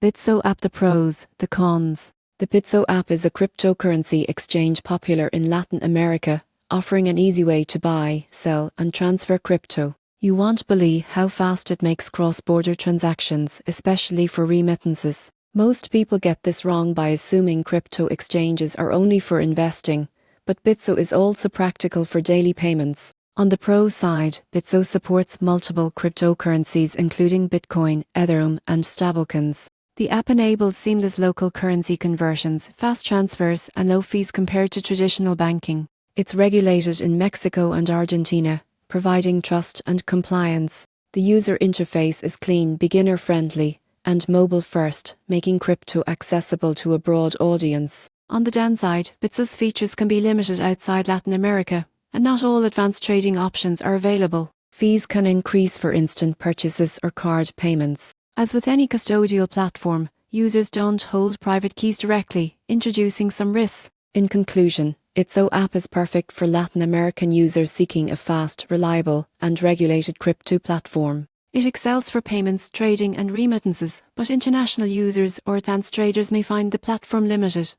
Bitso app. The pros, the cons. The Bitso app is a cryptocurrency exchange popular in Latin America, offering an easy way to buy, sell, and transfer crypto. You won't believe how fast it makes cross-border transactions, especially for remittances. Most people get this wrong by assuming crypto exchanges are only for investing, but Bitso is also practical for daily payments. On the pro side, Bitso supports multiple cryptocurrencies including Bitcoin, Ethereum, and stablecoins. The app enables seamless local currency conversions, fast transfers, and low fees compared to traditional banking. It's regulated in Mexico and Argentina, providing trust and compliance. The user interface is clean, beginner-friendly, and mobile-first, making crypto accessible to a broad audience. On the downside, Bitso's features can be limited outside Latin America, and not all advanced trading options are available. Fees can increase for instant purchases or card payments. As with any custodial platform, users don't hold private keys directly, introducing some risks. In conclusion, Bitso app is perfect for Latin American users seeking a fast, reliable, and regulated crypto platform. It excels for payments, trading, and remittances, but international users or advanced traders may find the platform limited.